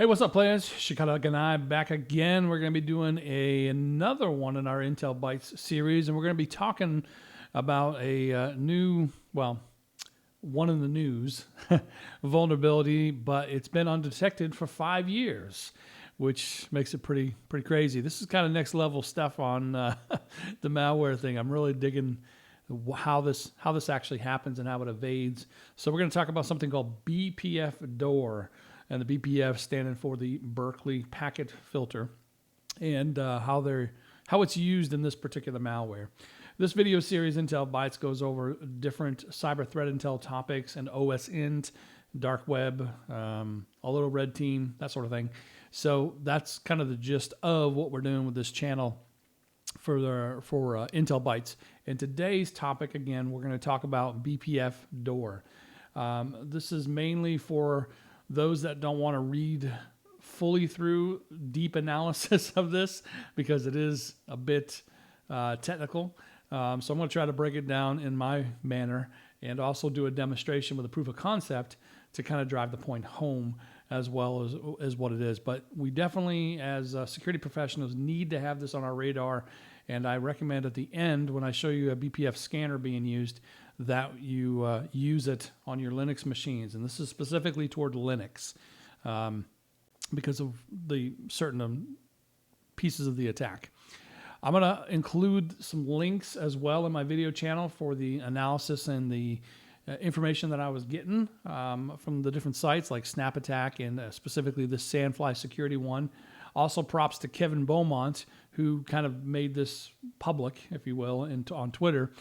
Hey, what's up, players? Shikara and I back again. We're going to be doing another one in our Intel Bytez series, and we're going to be talking about a one in the news vulnerability, but it's been undetected for 5 years, which makes it pretty crazy. This is kind of next level stuff on the malware thing. I'm really digging how this actually happens and how it evades. So we're going to talk about something called BPFDoor. And the BPF standing for the Berkeley Packet Filter, and how it's used in this particular malware. This video series, Intel Bytez, goes over different cyber threat intel topics and OSINT, dark web, a little red team, that sort of thing. So that's kind of the gist of what we're doing with this channel for Intel Bytez. And today's topic, again, we're going to talk about BPFDoor. This is mainly for those that don't want to read fully through deep analysis of this, because it is a bit technical. So I'm going to try to break it down in my manner and also do a demonstration with a proof of concept to kind of drive the point home as well as what it is. But we definitely, as security professionals, need to have this on our radar. And I recommend at the end, when I show you a BPF scanner being used, that you use it on your Linux machines. And this is specifically toward Linux because of the certain pieces of the attack. I'm going to include some links as well in my video channel for the analysis and the information that I was getting from the different sites like Snap Attack and specifically the Sandfly Security one. Also props to Kevin Beaumont, who kind of made this public, if you will, on Twitter.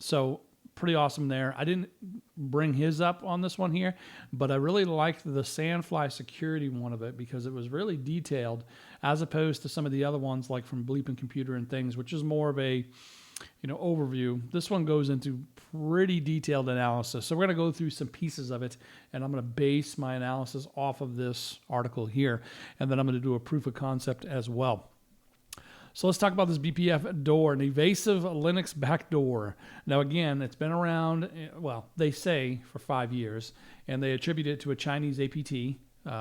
So pretty awesome there. I didn't bring his up on this one here, but I really liked the Sandfly Security one of it because it was really detailed as opposed to some of the other ones like from Bleeping Computer and things, which is more of a overview. This one goes into pretty detailed analysis. So we're going to go through some pieces of it, and I'm going to base my analysis off of this article here, and then I'm going to do a proof of concept as well. So let's talk about this BPFDoor, an evasive Linux backdoor. Now again, it's been around, well, they say for 5 years, and they attribute it to a Chinese APT,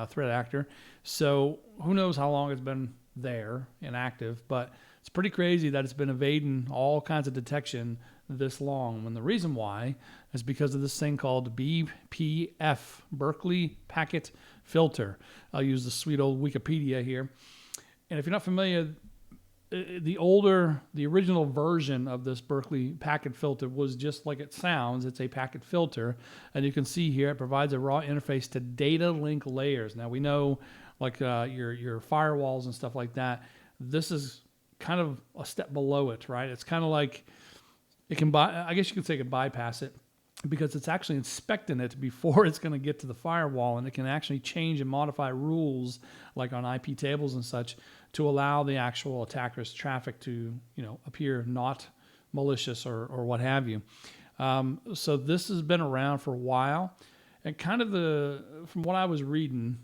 threat actor. So who knows how long it's been there and active, but it's pretty crazy that it's been evading all kinds of detection this long. And the reason why is because of this thing called BPF, Berkeley Packet Filter. I'll use the sweet old Wikipedia here. And if you're not familiar, the original version of this Berkeley packet filter was just like it sounds. It's a packet filter, and you can see here it provides a raw interface to data link layers. Now we know, like your firewalls and stuff like that, this is kind of a step below it, right? It's kind of like it can I guess you could say it can bypass it, because it's actually inspecting it before it's going to get to the firewall, and it can actually change and modify rules like on IP tables and such to allow the actual attacker's traffic to appear not malicious or what have you. So this has been around for a while, and kind of from what I was reading,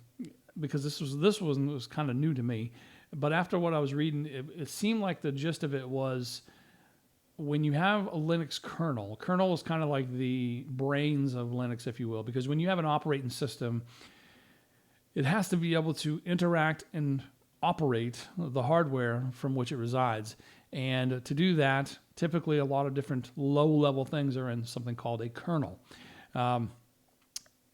because this was kind of new to me, but after what I was reading, it seemed like the gist of it was, when you have a Linux kernel is kind of like the brains of Linux, if you will, because when you have an operating system, it has to be able to interact and operate the hardware from which it resides. And to do that, typically a lot of different low-level things are in something called a kernel.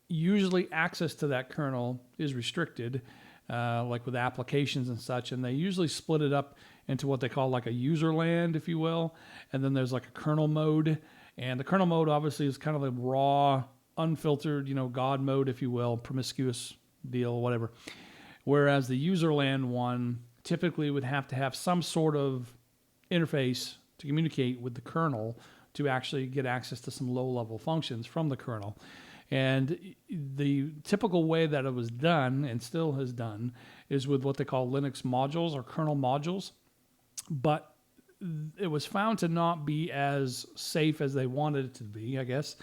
Usually access to that kernel is restricted, like with applications and such, and they usually split it up into what they call like a user land, if you will, and then there's like a kernel mode, and the kernel mode obviously is kind of a raw, unfiltered, God mode, if you will, promiscuous deal, whatever. Whereas the user land one typically would have to have some sort of interface to communicate with the kernel to actually get access to some low-level functions from the kernel. And the typical way that it was done, and still is done, is with what they call Linux modules or kernel modules. But it was found to not be as safe as they wanted it to be, I guess.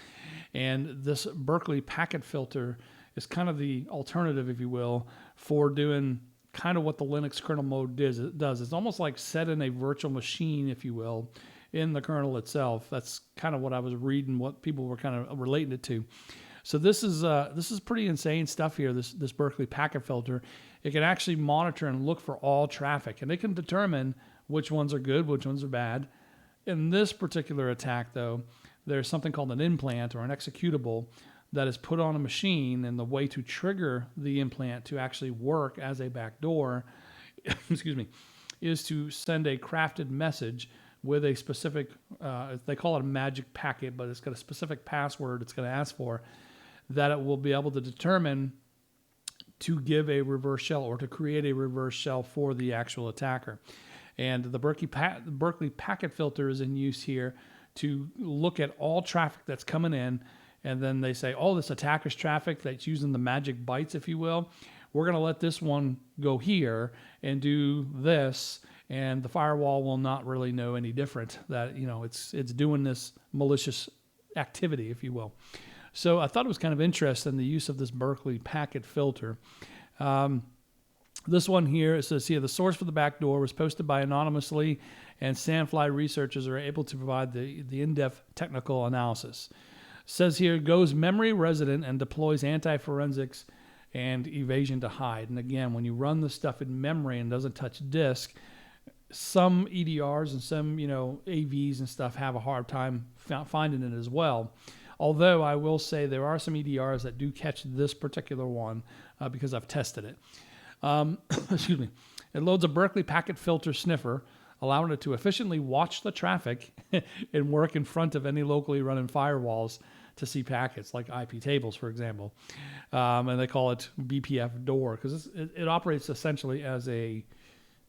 And this Berkeley packet filter is kind of the alternative, if you will, for doing kind of what the Linux kernel mode does. It's almost like setting a virtual machine, if you will, in the kernel itself. That's kind of what I was reading, what people were kind of relating it to. So this is pretty insane stuff here. This Berkeley Packet Filter, it can actually monitor and look for all traffic, and it can determine which ones are good, which ones are bad. In this particular attack, though, there's something called an implant or an executable that is put on a machine, and the way to trigger the implant to actually work as a backdoor, excuse me, is to send a crafted message with a specific, they call it a magic packet, but it's got a specific password it's going to ask for, that it will be able to determine to give a reverse shell or to create a reverse shell for the actual attacker. And the Berkeley Packet Filter is in use here to look at all traffic that's coming in, and then they say, oh, this attacker's traffic that's using the magic bytes, if you will, we're going to let this one go here and do this, and the firewall will not really know any different, that, you know, it's doing this malicious activity, if you will. So I thought it was kind of interesting, the use of this Berkeley Packet Filter. This one here, it says here, the source for the backdoor was posted by anonymously, and Sandfly researchers are able to provide the in-depth technical analysis. It says here, goes memory resident and deploys anti-forensics and evasion to hide. And again, when you run the stuff in memory and doesn't touch disk, some EDRs and some, you know, AVs and stuff have a hard time finding it as well. Although I will say there are some EDRs that do catch this particular one because I've tested it. Excuse me. It loads a Berkeley Packet Filter sniffer, allowing it to efficiently watch the traffic and work in front of any locally running firewalls to see packets, like IP tables, for example. And they call it BPFDoor because it operates essentially as a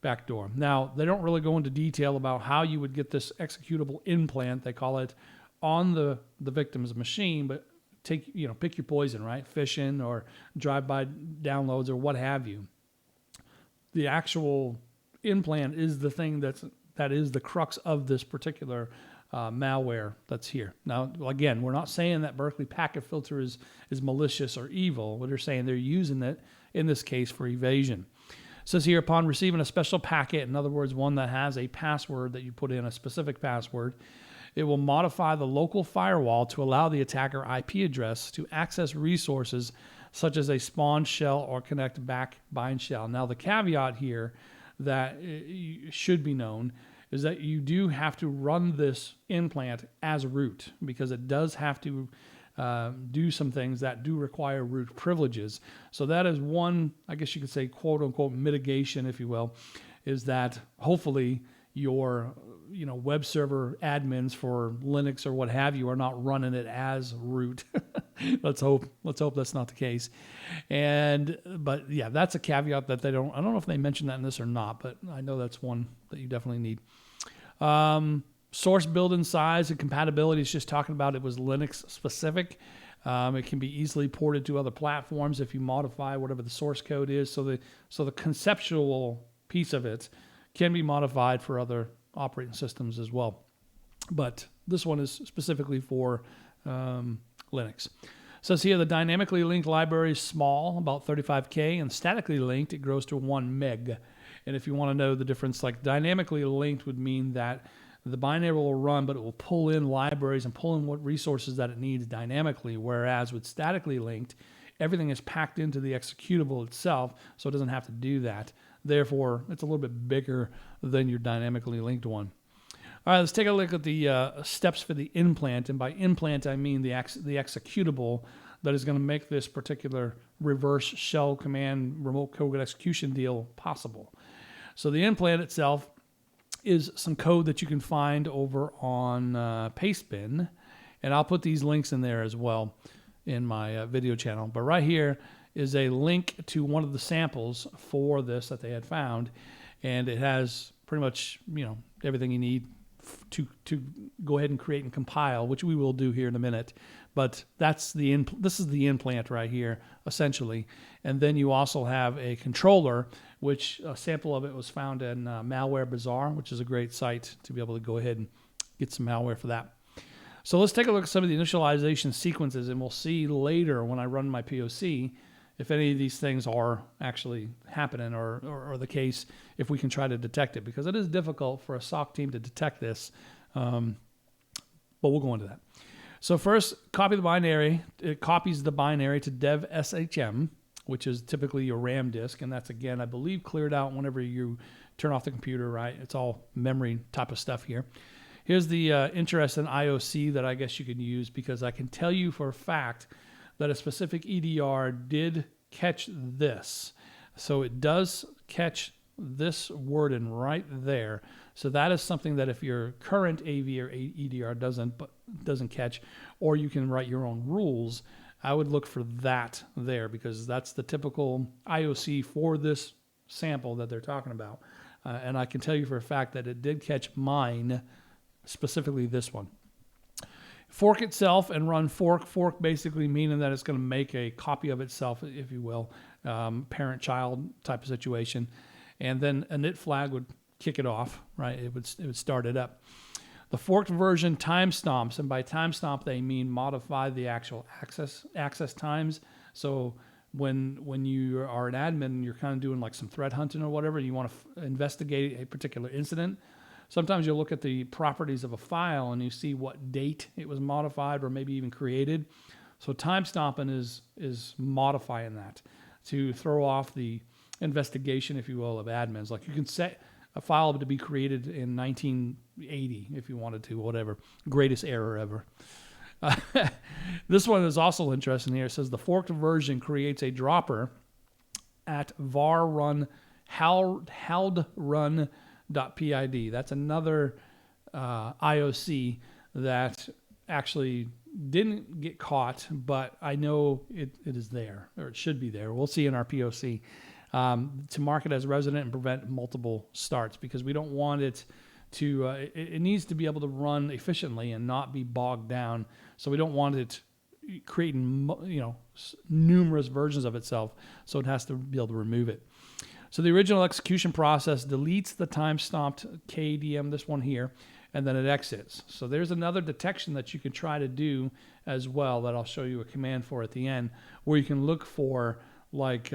backdoor. Now, they don't really go into detail about how you would get this executable implant, they call it, on the victim's machine, but pick your poison, right? Phishing or drive-by downloads or what have you. The actual implant is the thing that is the crux of this particular malware that's here. Now, again, we're not saying that Berkeley Packet Filter is malicious or evil. We're saying they're using it, in this case, for evasion. It says here, upon receiving a special packet, in other words, one that has a password that you put in, a specific password, it will modify the local firewall to allow the attacker IP address to access resources such as a spawn shell or connect back bind shell. Now, the caveat here that should be known is that you do have to run this implant as root, because it does have to do some things that do require root privileges. So that is one, I guess you could say, quote unquote mitigation, if you will, is that hopefully your web server admins for Linux or what have you are not running it as root. Let's hope that's not the case. But yeah, that's a caveat that I don't know if they mentioned that in this or not, but I know that's one that you definitely need. Source build-in size and compatibility is just talking about it was Linux specific. It can be easily ported to other platforms if you modify whatever the source code is. So the conceptual piece of it can be modified for other operating systems as well. But this one is specifically for Linux. It says here the dynamically linked library is small, about 35K, and statically linked, it grows to 1 meg. And if you want to know the difference, like dynamically linked would mean that the binary will run, but it will pull in libraries and pull in what resources that it needs dynamically, whereas with statically linked, everything is packed into the executable itself, so it doesn't have to do that. Therefore, it's a little bit bigger than your dynamically linked one. All right, let's take a look at the steps for the implant. And by implant, I mean the executable that is going to make this particular reverse shell command remote code execution deal possible. So the implant itself is some code that you can find over on Pastebin. And I'll put these links in there as well in my video channel. But right here is a link to one of the samples for this that they had found. And it has pretty much, everything you need to go ahead and create and compile, which we will do here in a minute. But this is the implant right here, essentially. And then you also have a controller, which a sample of it was found in Malware Bazaar, which is a great site to be able to go ahead and get some malware for that. So let's take a look at some of the initialization sequences, and we'll see later when I run my POC if any of these things are actually happening or the case, if we can try to detect it, because it is difficult for a SOC team to detect this, but we'll go into that. So first, copy the binary. It copies the binary to dev SHM, which is typically your RAM disk, and that's, again, I believe, cleared out whenever you turn off the computer, right? It's all memory type of stuff here. Here's the interesting IOC that I guess you can use, because I can tell you for a fact that a specific EDR did catch this. So it does catch this wording right there. So that is something that if your current AV or EDR doesn't catch, or you can write your own rules, I would look for that there, because that's the typical IOC for this sample that they're talking about. And I can tell you for a fact that it did catch mine, specifically this one. Fork itself and run fork. Fork basically meaning that it's going to make a copy of itself, if you will, parent-child type of situation. And then a init flag would kick it off, right? It would start it up. The forked version timestamps, and by timestamp they mean modify the actual access times. So when you are an admin and you're kind of doing like some threat hunting or whatever, you want to investigate a particular incident, sometimes you'll look at the properties of a file and you see what date it was modified or maybe even created. So timestamping is modifying that to throw off the investigation, if you will, of admins. Like you can set a file to be created in 1980 if you wanted to, whatever. Greatest error ever. This one is also interesting here. It says the forked version creates a dropper at var run haldrun.pid. That's another IOC that actually didn't get caught, but I know it is there, or it should be there. We'll see in our POC. To mark it as resident and prevent multiple starts, because we don't want it to, it needs to be able to run efficiently and not be bogged down. So we don't want it creating, numerous versions of itself. So it has to be able to remove it. So the original execution process deletes the time-stamped KDM, this one here, and then it exits. So there's another detection that you can try to do as well that I'll show you a command for at the end, where you can look for like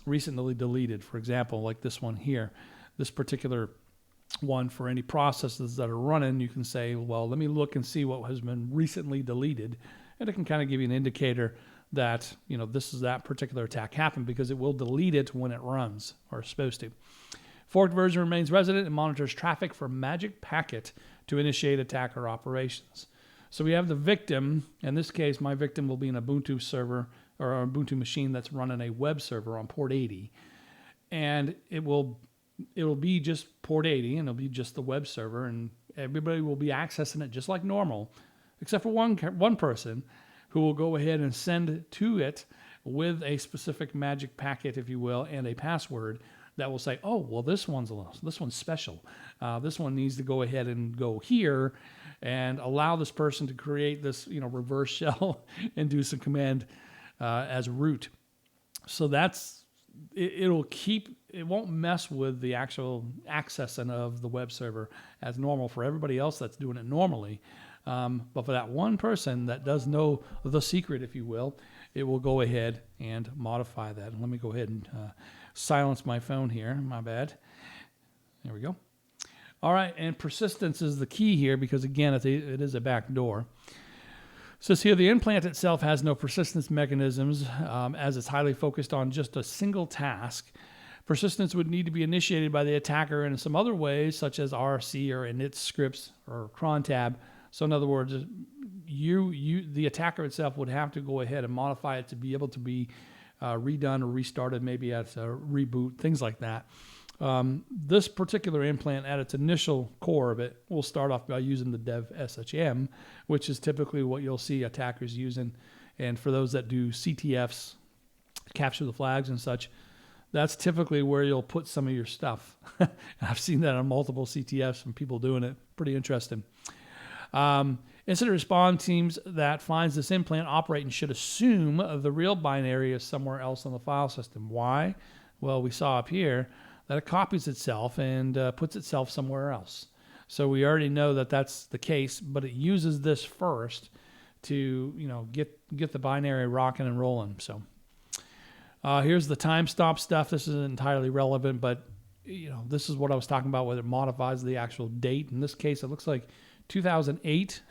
recently deleted, for example, like this one here. This particular one, for any processes that are running, you can say, well, let me look and see what has been recently deleted. And it can kind of give you an indicator that, this is that particular attack happened, because it will delete it when it runs, or is supposed to. Forked version remains resident and monitors traffic for magic packet to initiate attacker operations. So we have the victim. In this case, my victim will be an Ubuntu server or an Ubuntu machine that's running a web server on port 80. And it will be just port 80, and it'll be just the web server, and everybody will be accessing it just like normal, except for one person who will go ahead and send to it with a specific magic packet, if you will, and a password that will say, oh, well, this one's special. This one needs to go ahead and go here and allow this person to create this, reverse shell and do some command as root. So it won't mess with the actual accessing of the web server as normal for everybody else that's doing it normally. But for that one person that does know the secret, if you will, it will go ahead and modify that. And let me go ahead and silence my phone here. My bad. There we go. All right, and persistence is the key here, because again, it is a backdoor. So here, the implant itself has no persistence mechanisms, as it's highly focused on just a single task. Persistence would need to be initiated by the attacker in some other ways, such as RC or init scripts or cron tab. So in other words, the attacker itself would have to go ahead and modify it to be able to be redone or restarted, maybe at a reboot, things like that. This particular implant, at its initial core of it, will start off by using the dev SHM, which is typically what you'll see attackers using. And for those that do CTFs, capture the flags and such, that's typically where you'll put some of your stuff. I've seen that on multiple CTFs from people doing it. Pretty interesting. Incident response teams that finds this implant operating should assume the real binary is somewhere else on the file system. Why? Well, we saw up here that it copies itself and puts itself somewhere else. So we already know that that's the case, but it uses this first to get the binary rocking and rolling. So here's the timestamp stuff. This isn't entirely relevant, but this is what I was talking about, whether it modifies the actual date. In this case, it looks like 2008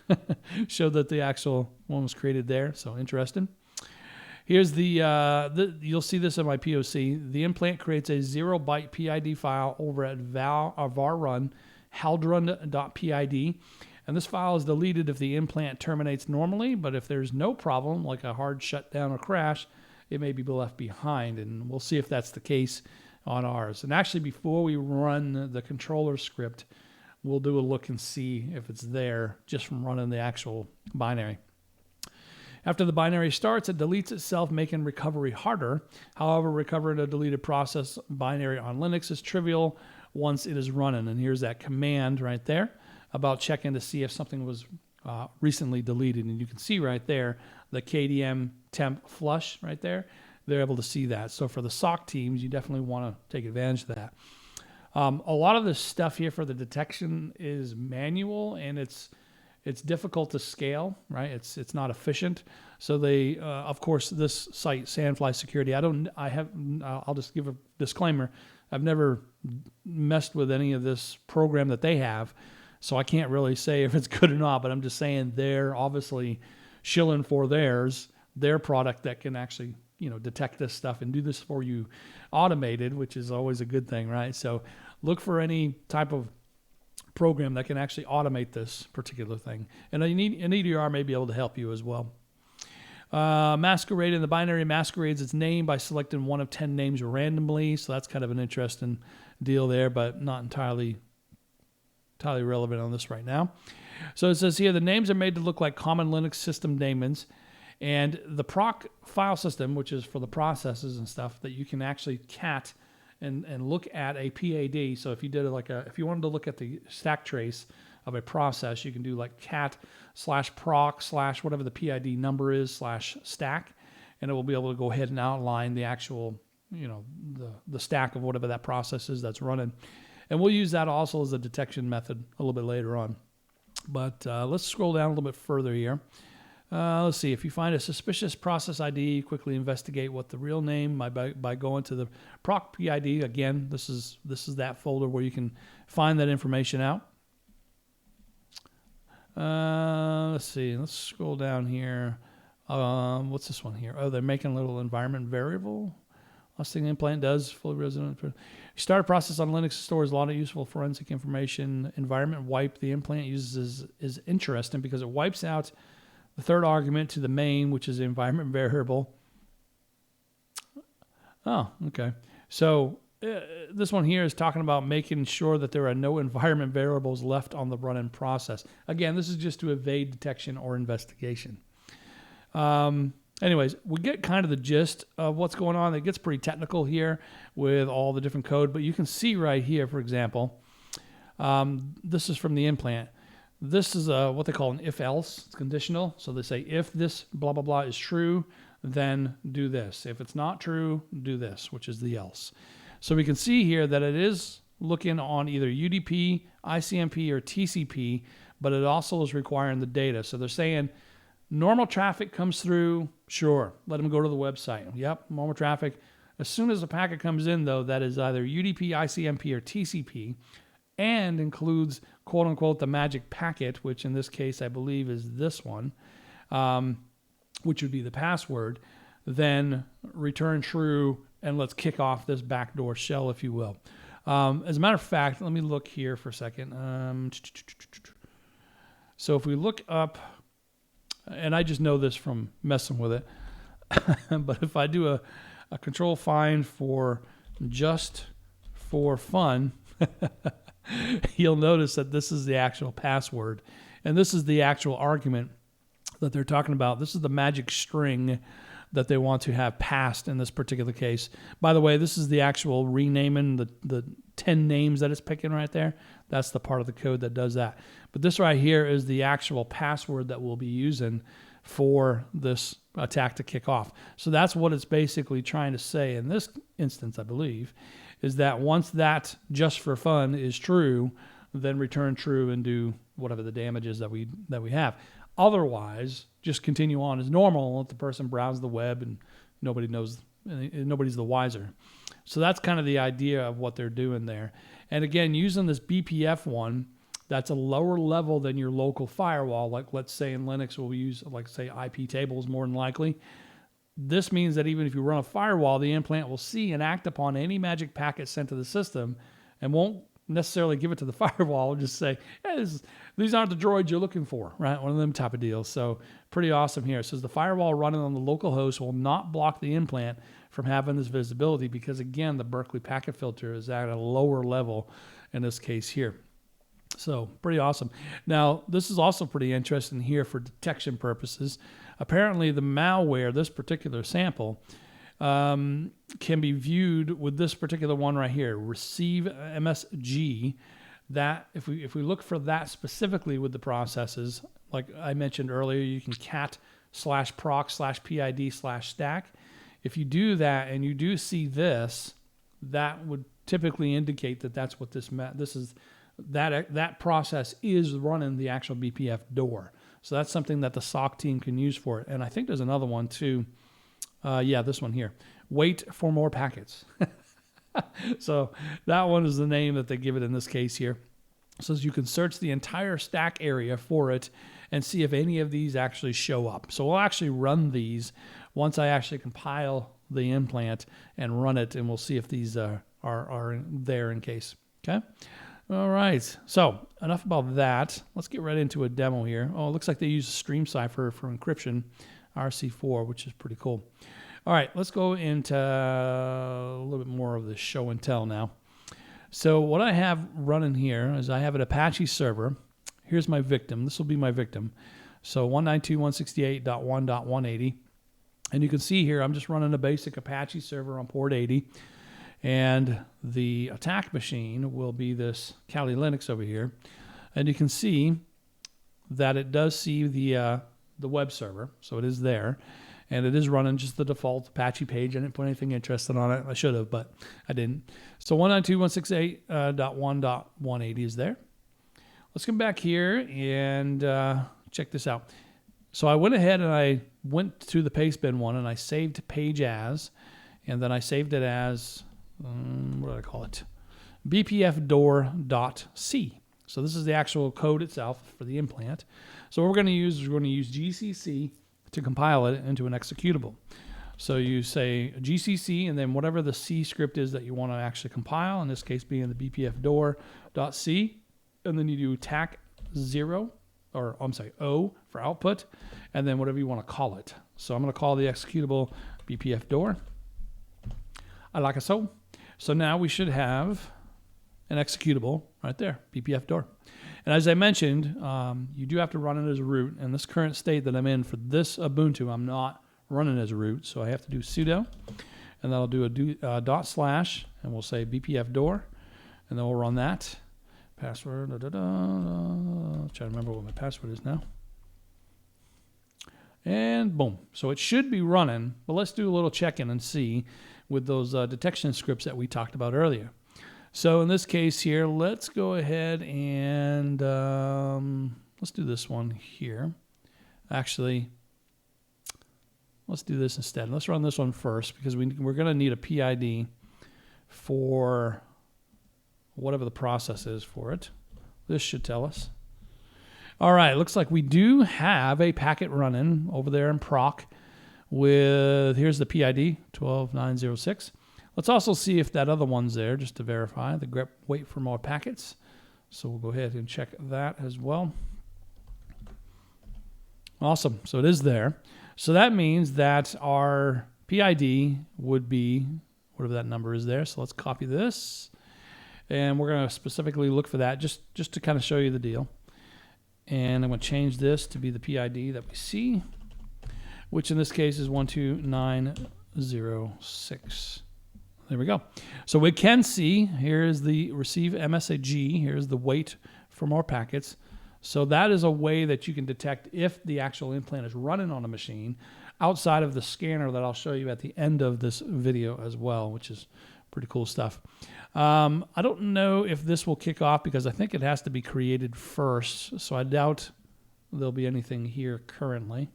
showed that the actual one was created there. So interesting. Here's you'll see this in my POC. The implant creates a 0-byte PID file over at var run haldrun.pid. And this file is deleted if the implant terminates normally, but if there's no problem, like a hard shutdown or crash, it may be left behind. And we'll see if that's the case on ours. And actually, before we run the controller script, we'll do a look and see if it's there just from running the actual binary. After the binary starts, it deletes itself, making recovery harder. However, recovering a deleted process binary on Linux is trivial once it is running. And here's that command right there about checking to see if something was recently deleted. And you can see right there the KDM temp flush right there. They're able to see that. So for the SOC teams, you definitely want to take advantage of that. A lot of this stuff here for the detection is manual, and it's difficult to scale, right? It's not efficient. So they, of course, this site, Sandfly Security, I'll just give a disclaimer. I've never messed with any of this program that they have, so I can't really say if it's good or not, but I'm just saying they're obviously shilling for their product that can actually, detect this stuff and do this for you automated, which is always a good thing, right? So look for any type of program that can actually automate this particular thing. And an EDR may be able to help you as well. Masquerading, the binary masquerades its name by selecting one of 10 names randomly. So that's kind of an interesting deal there, but not entirely relevant on this right now. So it says here, the names are made to look like common Linux system daemons. And the proc file system, which is for the processes and stuff, that you can actually cat and look at a PAD. So if you did if you wanted to look at the stack trace of a process, you can do like cat /proc / whatever the PID number is /stack, and it will be able to go ahead and outline the actual, the stack of whatever that process is that's running. And we'll use that also as a detection method a little bit later on. But let's scroll down a little bit further here. Let's see. If you find a suspicious process ID, quickly investigate what the real name by going to the proc PID. Again, this is that folder where you can find that information out. Let's see. Let's scroll down here. What's this one here? Oh, they're making a little environment variable. Last thing the implant does, fully resident. You start a process on Linux, stores a lot of useful forensic information. Environment wipe the implant uses is interesting because it wipes out the third argument to the main, which is the environment variable. Oh, okay. So this one here is talking about making sure that there are no environment variables left on the run-in process. Again, this is just to evade detection or investigation. Anyways, we get kind of the gist of what's going on. It gets pretty technical here with all the different code, but you can see right here, for example, this is from the implant. This is what they call an if-else. It's conditional. So they say, if this blah, blah, blah is true, then do this. If it's not true, do this, which is the else. So we can see here that it is looking on either UDP, ICMP, or TCP, but it also is requiring the data. So they're saying normal traffic comes through, sure, let them go to the website. Yep, normal traffic. As soon as a packet comes in, though, that is either UDP, ICMP, or TCP, and includes, quote unquote, the magic packet, which in this case I believe is this one, which would be the password, then return true, and let's kick off this backdoor shell, if you will. As a matter of fact, let me look here for a second. So if we look up, and I just know this from messing with it, but if I do a control find for just for fun, you'll notice that this is the actual password, and this is the actual argument that they're talking about. This is the magic string that they want to have passed in this particular case. By the way, this is the actual renaming, the 10 names that it's picking right there. That's the part of the code that does that. But this right here is the actual password that we'll be using for this attack to kick off. So that's what it's basically trying to say in this instance, I believe, is that once that just for fun is true, then return true and do whatever the damage is that we have. Otherwise, just continue on as normal and let the person browse the web, and nobody's the wiser. So that's kind of the idea of what they're doing there. And again, using this BPF one, That's a lower level than your local firewall. Like let's say in Linux, we'll use like say IP tables more than likely. This means that even if you run a firewall, the implant will see and act upon any magic packet sent to the system and won't necessarily give it to the firewall and just say, hey, these aren't the droids you're looking for, right? One of them type of deals. So pretty awesome here. It says the firewall running on the local host will not block the implant from having this visibility because, again, the Berkeley Packet Filter is at a lower level in this case here. So pretty awesome. Now, this is also pretty interesting here for detection purposes. Apparently, the malware, this particular sample, can be viewed with this particular one right here, receive MSG. That if we look for that specifically with the processes, like I mentioned earlier, you can cat/proc/PID/stack. If you do that and you do see this, that would typically indicate that that's what this is. That process is running the actual BPFDoor. So that's something that the SOC team can use for it. And I think there's another one too. Yeah, this one here. Wait for more packets. So that one is the name that they give it in this case here. So you can search the entire stack area for it and see if any of these actually show up. So we'll actually run these once I actually compile the implant and run it, and we'll see if these are there in case. Okay. All right. So enough about that. Let's get right into a demo here. Oh, it looks like they use a stream cipher for encryption, RC4, which is pretty cool. All right, let's go into a little bit more of the show and tell now. So what I have running here is I have an Apache server. Here's my victim. This will be my victim. So 192.168.1.180. And you can see here I'm just running a basic Apache server on port 80. And the attack machine will be this Kali Linux over here. And you can see that it does see the web server. So it is there. And it is running just the default Apache page. I didn't put anything interesting on it. I should have, but I didn't. So 192.168.1.180 is there. Let's come back here and check this out. So I went ahead and I went to the pastebin one and I saved page as, and then I saved it as, what did I call it? BPFDoor.c. So this is the actual code itself for the implant. So what we're going to use is we're going to use Gcc to compile it into an executable. So you say GCC and then whatever the C script is that you want to actually compile, in this case being the BPFDoor.c, and then you do tac 0, or I'm sorry, O for output, and then whatever you want to call it. So I'm going to call the executable BPFDoor. I like it so. So now we should have an executable right there, BPFDoor. And as I mentioned, you do have to run it as root. In this current state that I'm in for this Ubuntu, I'm not running as root. So I have to do sudo, and then I'll do a /, and we'll say BPFDoor, and then we'll run that. Password, I'm trying to remember what my password is now. And boom. So it should be running, but let's do a little check-in and see with those detection scripts that we talked about earlier. So in this case here, let's go ahead and let's do this one here. Actually, let's do this instead. Let's run this one first because we're going to need a PID for whatever the process is for it. This should tell us. All right, looks like we do have a packet running over there in proc with, here's the PID, 12906. Let's also see if that other one's there, just to verify, the grep wait for more packets. So we'll go ahead and check that as well. Awesome, so it is there. So that means that our PID would be, whatever that number is there. So let's copy this. And we're gonna specifically look for that, just to kind of show you the deal. And I'm gonna change this to be the PID that we see, which in this case is 12906. There we go. So we can see, here's the receive MSG, here's the wait for more packets. So that is a way that you can detect if the actual implant is running on a machine outside of the scanner that I'll show you at the end of this video as well, which is pretty cool stuff. I don't know if this will kick off because I think it has to be created first. So I doubt there'll be anything here currently,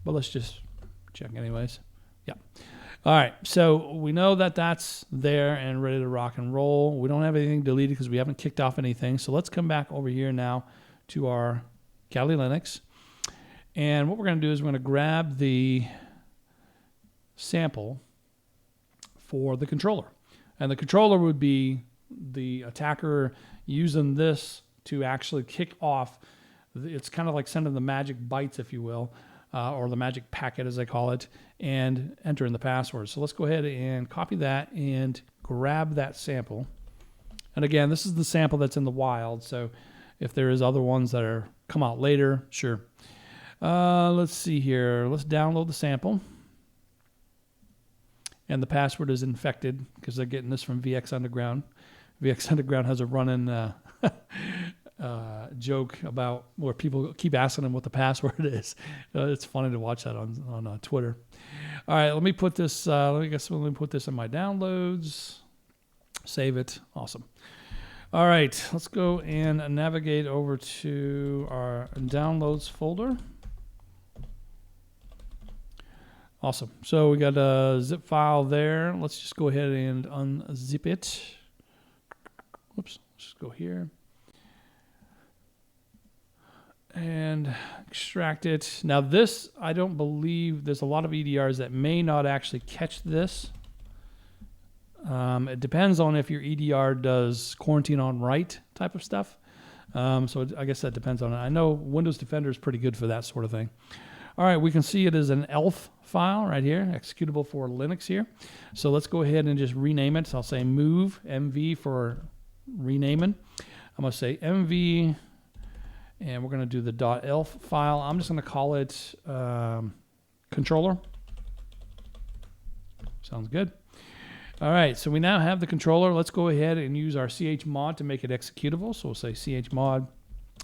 but let's just check anyways. Yeah. All right, so we know that that's there and ready to rock and roll. We don't have anything deleted because we haven't kicked off anything. So let's come back over here now to our Kali Linux. And what we're going to do is we're going to grab the sample for the controller. And the controller would be the attacker using this to actually kick off. It's kind of like sending the magic bytes, if you will, or the magic packet as they call it, and enter in the password. So let's go ahead and copy that and grab that sample. And again, this is the sample that's in the wild. So if there is other ones that are come out later, sure. Let's see here. Let's download the sample. And the password is infected because they're getting this from VX Underground. VX Underground has a running joke about where people keep asking them what the password is. It's funny to watch that on Twitter. All right, let me put this. Let me put this in my downloads. Save it. Awesome. All right, let's go and navigate over to our downloads folder. Awesome. So we got a zip file there. Let's just go ahead and unzip it. Whoops. Let's just go here. And extract it. Now this, I don't believe, there's a lot of EDRs that may not actually catch this. It depends on if your EDR does quarantine on write type of stuff. So I guess that depends on it. I know Windows Defender is pretty good for that sort of thing. All right, we can see it as an ELF file right here, executable for Linux here. So let's go ahead and just rename it. So I'll say move MV for renaming. I'm going to say MV, and we're going to do the .elf file. I'm just going to call it controller. Sounds good. All right, so we now have the controller. Let's go ahead and use our chmod to make it executable. So we'll say chmod.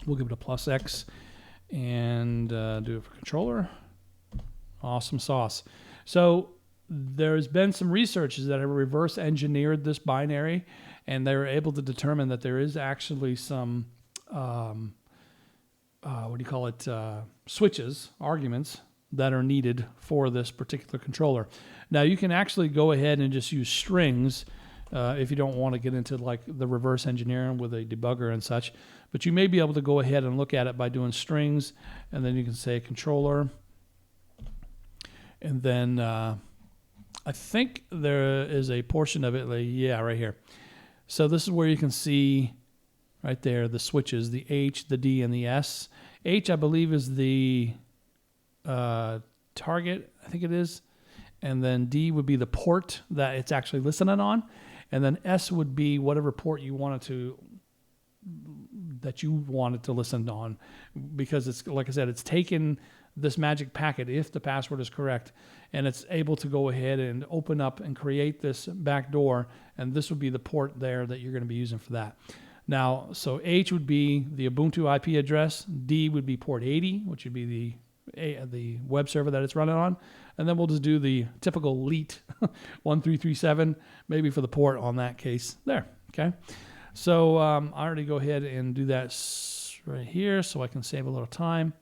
We'll give it a +X. And do it for controller. Awesome sauce. So there's been some researchers that have reverse engineered this binary, and they were able to determine that there is actually some switches, arguments that are needed for this particular controller. Now you can actually go ahead and just use strings if you don't want to get into like the reverse engineering with a debugger and such. But you may be able to go ahead and look at it by doing strings, and then you can say controller. And then I think there is a portion of it, right here. So this is where you can see right there the switches, the H, the D, and the S. H, I believe, is the target, I think it is. And then D would be the port that it's actually listening on. And then S would be whatever port you wanted to listen on, because it's, like I said, it's taken this magic packet, if the password is correct, and it's able to go ahead and open up and create this backdoor, and this would be the port there that you're going to be using for that. Now, so H would be the Ubuntu IP address, D would be port 80, which would be the web server that it's running on, and then we'll just do the typical LEET 1337, maybe for the port on that case there, okay? So I already go ahead and do that right here so I can save a little time.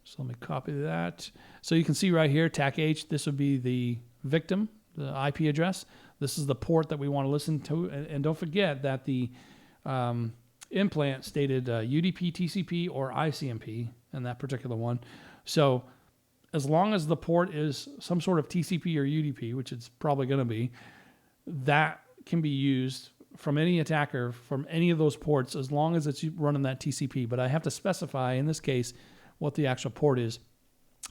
So let me copy that. So you can see right here, TAC H, this would be the victim, the IP address. This is the port that we want to listen to. And don't forget that the implant stated UDP, TCP, or ICMP in that particular one. So as long as the port is some sort of TCP or UDP, which it's probably going to be, that can be used from any attacker from any of those ports as long as it's running that TCP. But I have to specify, in this case, what the actual port is.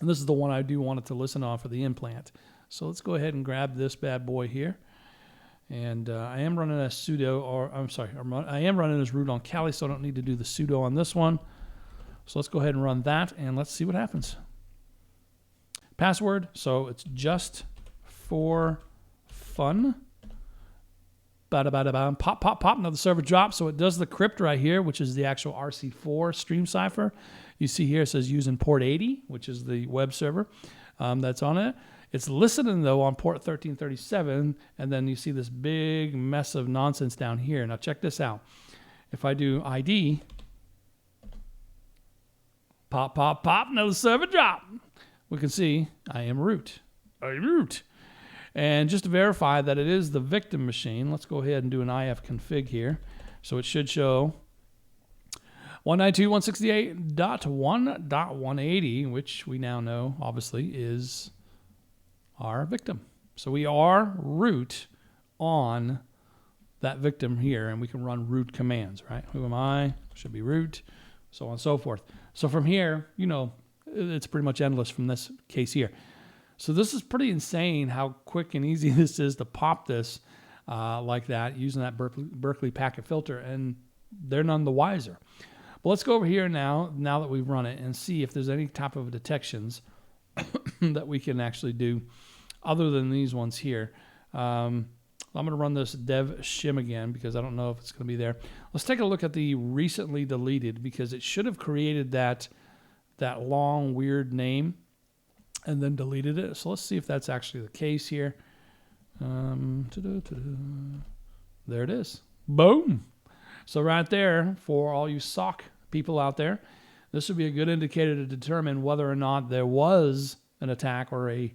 And this is the one I do want it to listen on for the implant. So let's go ahead and grab this bad boy here. And I am running a sudo, I am running as root on Kali, so I don't need to do the sudo on this one. So let's go ahead and run that, and let's see what happens. Password, so it's just for fun. Bada-bada-bam, pop, pop, pop. Now the server drops, so it does the crypt right here, which is the actual RC4 stream cipher. You see here it says using port 80, which is the web server that's on it. It's listening, though, on port 1337, and then you see this big mess of nonsense down here. Now check this out. If I do ID, pop, pop, pop, now the server drop. We can see I am root. I am root. And just to verify that it is the victim machine, let's go ahead and do an ifconfig here. So it should show 192.168.1.180, which we now know, obviously, is our victim. So we are root on that victim here, and we can run root commands, right? Who am I? Should be root, so on and so forth. So from here, you know, it's pretty much endless from this case here. So this is pretty insane how quick and easy this is to pop this like that using that Berkeley Packet Filter, and they're none the wiser. But let's go over here now that we've run it, and see if there's any type of detections that we can actually do other than these ones here. I'm going to run this dev shim again because I don't know if it's going to be there. Let's take a look at the recently deleted, because it should have created that long weird name and then deleted it. So let's see if that's actually the case here. There it is. Boom. So right there, for all you SOC people out there, this would be a good indicator to determine whether or not there was an attack or a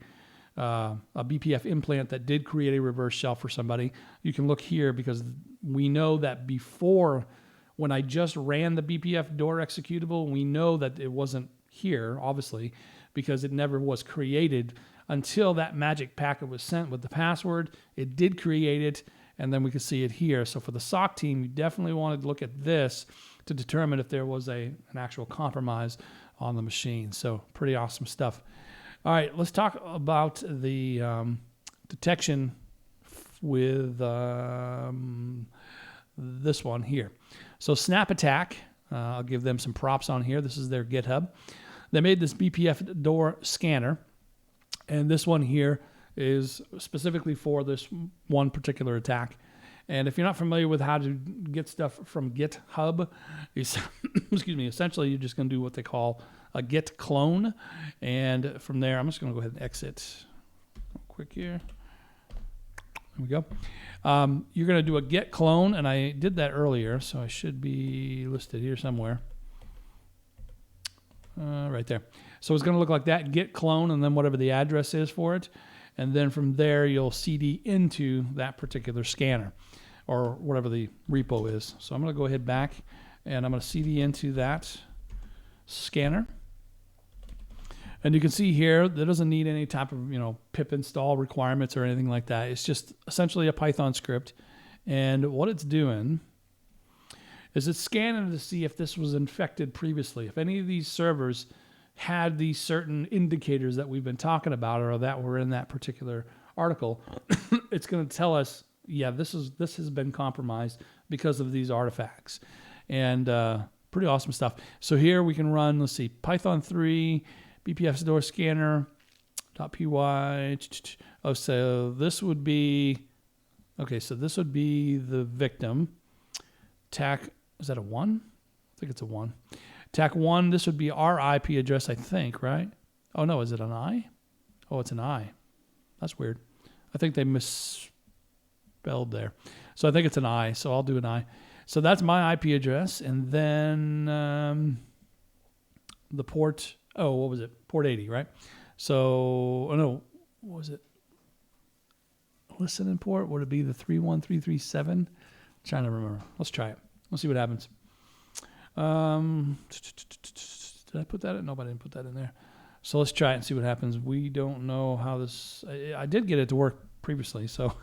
BPF implant that did create a reverse shell for somebody. You can look here because we know that before, when I just ran the BPFDoor executable, we know that it wasn't here, obviously, because it never was created until that magic packet was sent with the password. It did create it, and then we can see it here. So for the SOC team, you definitely want to look at this to determine if there was an actual compromise on the machine. So pretty awesome stuff. All right, let's talk about the detection with this one here. So Snap Attack, I'll give them some props on here. This is their GitHub. They made this BPFDoor scanner, and this one here is specifically for this one particular attack. And if you're not familiar with how to get stuff from GitHub, excuse me, essentially you're just going to do what they call a git clone. And from there, I'm just going to go ahead and exit real quick here. There we go. You're going to do a git clone, and I did that earlier, so I should be listed here somewhere. Right there. So it's going to look like that, git clone, and then whatever the address is for it. And then from there, you'll CD into that particular scanner or whatever the repo is. So I'm going to go ahead back, and I'm going to CD into that scanner. And you can see here, that doesn't need any type of, pip install requirements or anything like that. It's just essentially a Python script. And what it's doing is it's scanning to see if this was infected previously. If any of these servers had these certain indicators that we've been talking about or that were in that particular article, it's going to tell us, yeah, this has been compromised because of these artifacts. And pretty awesome stuff. So here we can run, let's see, Python 3, BPFDoor scanner, .py. Oh, so this would be, okay, so this would be the victim. TAC, is that a 1? I think it's a 1. TAC 1, this would be our IP address, I think, right? Oh, no, is it an I? Oh, it's an I. That's weird. I think they misspelled there. So I think it's an I, so I'll do an I. So that's my IP address, and then the port, oh, what was it? Port 80, right? So, oh no, what was it? Listen and port, would it be the 31337? I'm trying to remember. Let's try it. Let's see what happens. Did I put that in? Nope, I didn't put that in there. So let's try it and see what happens. We don't know how this, I did get it to work previously, so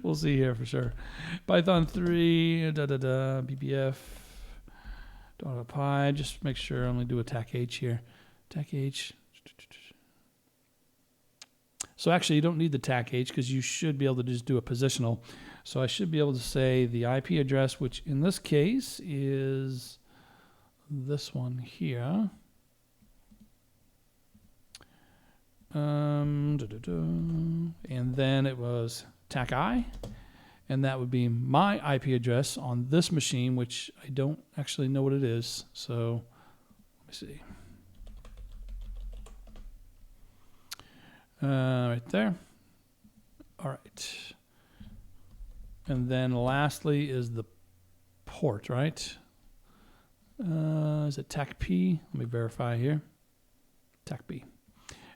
we'll see here for sure. Python 3, BPF, .py, just make sure I only do a TAC H here. TAC H. So actually you don't need the TAC H because you should be able to just do a positional. So I should be able to say the IP address, which in this case is this one here. And then it was TAC I, and that would be my IP address on this machine, which I don't actually know what it is. So let me see. Right there. All right. And then lastly is the port, right? Is it TAC P? Let me verify here. TAC P.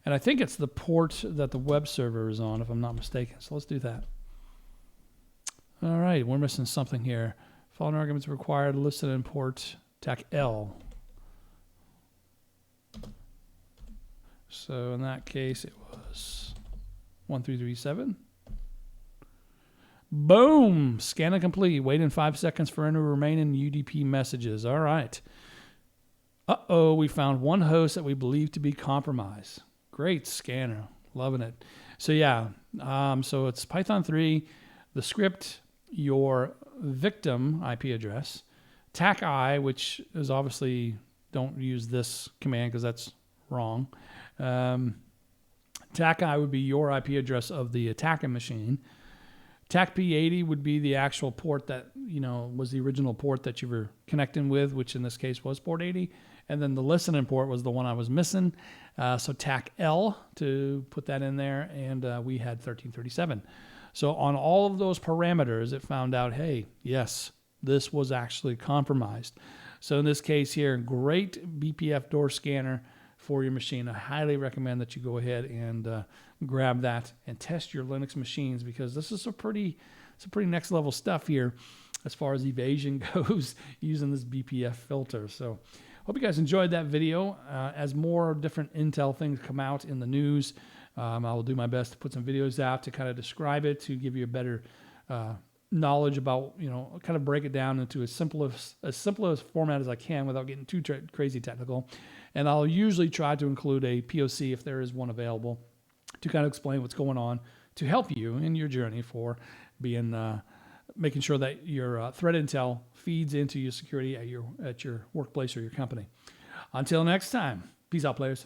And I think it's the port that the web server is on, if I'm not mistaken. So let's do that. All right, we're missing something here. Following arguments required, listen and port TAC L. So in that case, it was 1337. Boom! Scan and complete. Wait in 5 seconds for any remaining UDP messages. All right. Uh-oh, we found one host that we believe to be compromised. Great scanner. Loving it. So yeah, so it's Python 3, the script, your victim IP address, TAC-I, which is obviously, don't use this command because that's wrong. TAC-I would be your IP address of the attacking machine. TAC-P80 would be the actual port that, was the original port that you were connecting with, which in this case was port 80. And then the listening port was the one I was missing. So TAC-L to put that in there, and we had 1337. So on all of those parameters, it found out, hey, yes, this was actually compromised. So in this case here, great BPFDoor scanner for your machine. I highly recommend that you go ahead and grab that and test your Linux machines, because this is some pretty next level stuff here as far as evasion goes using this BPF filter. So hope you guys enjoyed that video. As more different Intel things come out in the news, I will do my best to put some videos out to kind of describe it, to give you a better knowledge about, kind of break it down into as simple as format as I can without getting too crazy technical. And I'll usually try to include a POC if there is one available to kind of explain what's going on to help you in your journey for being making sure that your threat intel feeds into your security at your workplace or your company. Until next time, peace out, players.